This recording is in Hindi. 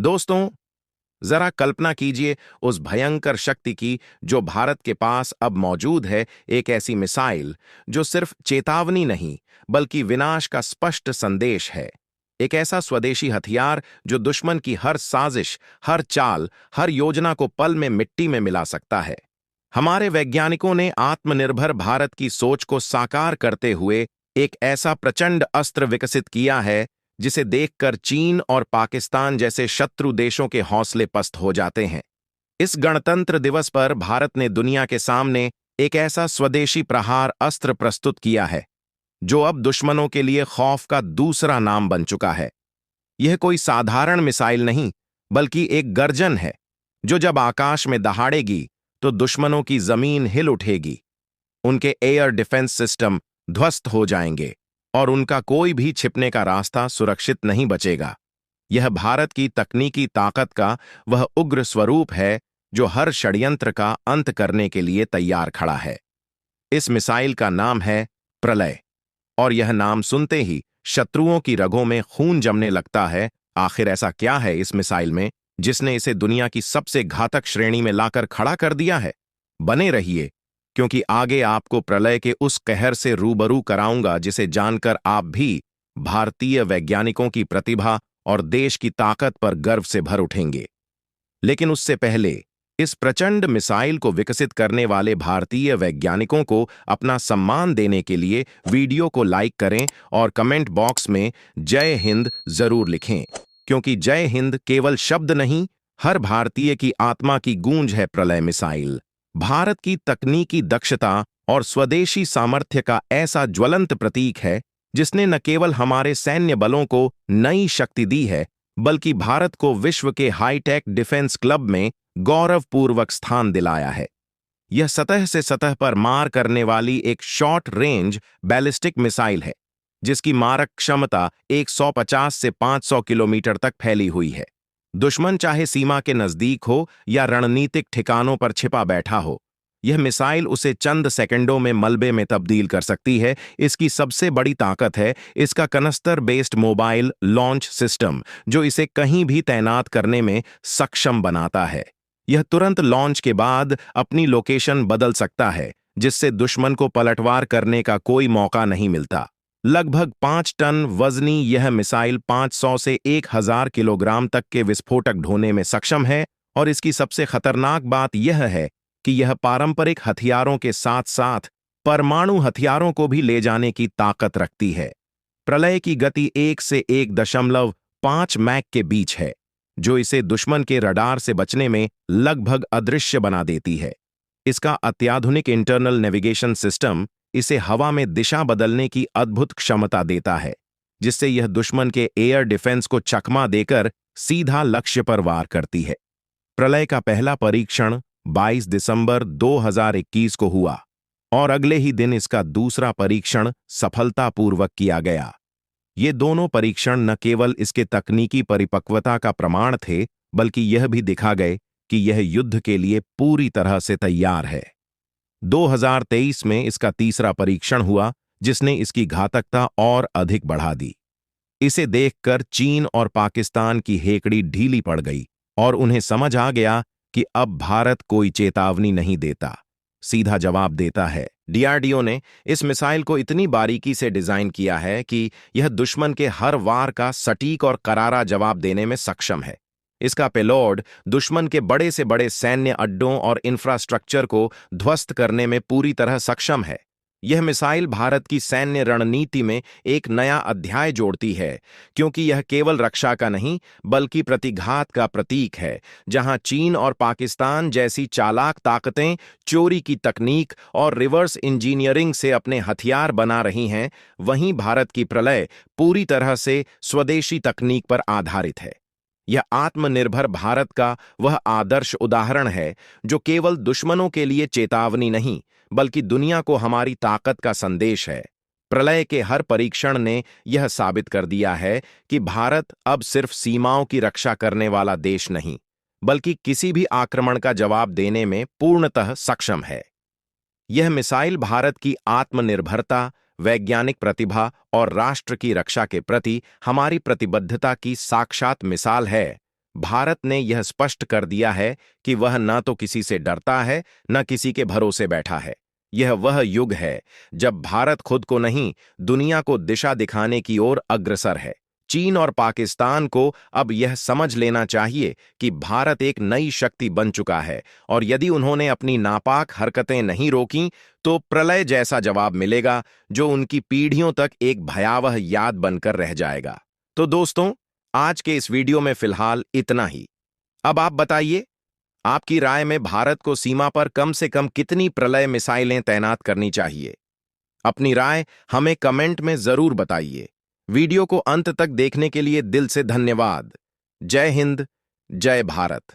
दोस्तों, जरा कल्पना कीजिए उस भयंकर शक्ति की जो भारत के पास अब मौजूद है। एक ऐसी मिसाइल जो सिर्फ चेतावनी नहीं बल्कि विनाश का स्पष्ट संदेश है। एक ऐसा स्वदेशी हथियार जो दुश्मन की हर साजिश, हर चाल, हर योजना को पल में मिट्टी में मिला सकता है। हमारे वैज्ञानिकों ने आत्मनिर्भर भारत की सोच को साकार करते हुए एक ऐसा प्रचंड अस्त्र विकसित किया है जिसे देखकर चीन और पाकिस्तान जैसे शत्रु देशों के हौसले पस्त हो जाते हैं। इस गणतंत्र दिवस पर भारत ने दुनिया के सामने एक ऐसा स्वदेशी प्रहार अस्त्र प्रस्तुत किया है जो अब दुश्मनों के लिए खौफ का दूसरा नाम बन चुका है। यह कोई साधारण मिसाइल नहीं बल्कि एक गर्जन है जो जब आकाश में दहाड़ेगी तो दुश्मनों की जमीन हिल उठेगी, उनके एयर डिफेंस सिस्टम ध्वस्त हो जाएंगे और उनका कोई भी छिपने का रास्ता सुरक्षित नहीं बचेगा। यह भारत की तकनीकी ताकत का वह उग्र स्वरूप है जो हर षड्यंत्र का अंत करने के लिए तैयार खड़ा है। इस मिसाइल का नाम है प्रलय, और यह नाम सुनते ही शत्रुओं की रगों में खून जमने लगता है। आखिर ऐसा क्या है इस मिसाइल में जिसने इसे दुनिया की सबसे घातक श्रेणी में लाकर खड़ा कर दिया है? बने रहिए, क्योंकि आगे आपको प्रलय के उस कहर से रूबरू कराऊंगा जिसे जानकर आप भी भारतीय वैज्ञानिकों की प्रतिभा और देश की ताकत पर गर्व से भर उठेंगे। लेकिन उससे पहले इस प्रचंड मिसाइल को विकसित करने वाले भारतीय वैज्ञानिकों को अपना सम्मान देने के लिए वीडियो को लाइक करें और कमेंट बॉक्स में जय हिंद जरूर लिखें, क्योंकि जय हिंद केवल शब्द नहीं, हर भारतीय की आत्मा की गूंज है। प्रलय मिसाइल भारत की तकनीकी दक्षता और स्वदेशी सामर्थ्य का ऐसा ज्वलंत प्रतीक है जिसने न केवल हमारे सैन्य बलों को नई शक्ति दी है बल्कि भारत को विश्व के हाईटेक डिफेंस क्लब में गौरवपूर्वक स्थान दिलाया है। यह सतह से सतह पर मार करने वाली एक शॉर्ट रेंज बैलिस्टिक मिसाइल है जिसकी मारक क्षमता 150 से 500 किलोमीटर तक फैली हुई है। दुश्मन चाहे सीमा के नजदीक हो या रणनीतिक ठिकानों पर छिपा बैठा हो, यह मिसाइल उसे चंद सेकंडों में मलबे में तब्दील कर सकती है। इसकी सबसे बड़ी ताकत है इसका कनस्तर बेस्ड मोबाइल लॉन्च सिस्टम, जो इसे कहीं भी तैनात करने में सक्षम बनाता है। यह तुरंत लॉन्च के बाद अपनी लोकेशन बदल सकता है, जिससे दुश्मन को पलटवार करने का कोई मौका नहीं मिलता। लगभग 5 टन वजनी यह मिसाइल 500 से 1000 किलोग्राम तक के विस्फोटक ढोने में सक्षम है, और इसकी सबसे खतरनाक बात यह है कि यह पारंपरिक हथियारों के साथ साथ परमाणु हथियारों को भी ले जाने की ताकत रखती है। प्रलय की गति 1 से 1.5 मैक के बीच है, जो इसे दुश्मन के रडार से बचने में लगभग अदृश्य बना देती है। इसका अत्याधुनिक इंटरनल नेविगेशन सिस्टम इसे हवा में दिशा बदलने की अद्भुत क्षमता देता है, जिससे यह दुश्मन के एयर डिफेंस को चकमा देकर सीधा लक्ष्य पर वार करती है। प्रलय का पहला परीक्षण 22 दिसंबर 2021 को हुआ और अगले ही दिन इसका दूसरा परीक्षण सफलतापूर्वक किया गया। ये दोनों परीक्षण न केवल इसके तकनीकी परिपक्वता का प्रमाण थे, बल्कि यह भी दिखा गए कि यह युद्ध के लिए पूरी तरह से तैयार है। 2023 में इसका तीसरा परीक्षण हुआ, जिसने इसकी घातकता और अधिक बढ़ा दी। इसे देखकर चीन और पाकिस्तान की हेकड़ी ढीली पड़ गई और उन्हें समझ आ गया कि अब भारत कोई चेतावनी नहीं देता, सीधा जवाब देता है। डीआरडीओ ने इस मिसाइल को इतनी बारीकी से डिजाइन किया है कि यह दुश्मन के हर वार का सटीक और करारा जवाब देने में सक्षम है। इसका पेलोड दुश्मन के बड़े से बड़े सैन्य अड्डों और इंफ्रास्ट्रक्चर को ध्वस्त करने में पूरी तरह सक्षम है। यह मिसाइल भारत की सैन्य रणनीति में एक नया अध्याय जोड़ती है, क्योंकि यह केवल रक्षा का नहीं बल्कि प्रतिघात का प्रतीक है। जहां चीन और पाकिस्तान जैसी चालाक ताकतें चोरी की तकनीक और रिवर्स इंजीनियरिंग से अपने हथियार बना रही हैं, वहीं भारत की प्रलय पूरी तरह से स्वदेशी तकनीक पर आधारित है। यह आत्मनिर्भर भारत का वह आदर्श उदाहरण है जो केवल दुश्मनों के लिए चेतावनी नहीं बल्कि दुनिया को हमारी ताकत का संदेश है। प्रलय के हर परीक्षण ने यह साबित कर दिया है कि भारत अब सिर्फ सीमाओं की रक्षा करने वाला देश नहीं बल्कि किसी भी आक्रमण का जवाब देने में पूर्णतः सक्षम है। यह मिसाइल भारत की आत्मनिर्भरता, वैज्ञानिक प्रतिभा और राष्ट्र की रक्षा के प्रति हमारी प्रतिबद्धता की साक्षात मिसाल है। भारत ने यह स्पष्ट कर दिया है कि वह न तो किसी से डरता है न किसी के भरोसे बैठा है। यह वह युग है जब भारत खुद को नहीं, दुनिया को दिशा दिखाने की ओर अग्रसर है। चीन और पाकिस्तान को अब यह समझ लेना चाहिए कि भारत एक नई शक्ति बन चुका है और यदि उन्होंने अपनी नापाक हरकतें नहीं रोकीं तो प्रलय जैसा जवाब मिलेगा जो उनकी पीढ़ियों तक एक भयावह याद बनकर रह जाएगा। तो दोस्तों, आज के इस वीडियो में फिलहाल इतना ही। अब आप बताइए, आपकी राय में भारत को सीमा पर कम से कम कितनी प्रलय मिसाइलें तैनात करनी चाहिए? अपनी राय हमें कमेंट में जरूर बताइए। वीडियो को अंत तक देखने के लिए दिल से धन्यवाद। जय हिंद, जय भारत।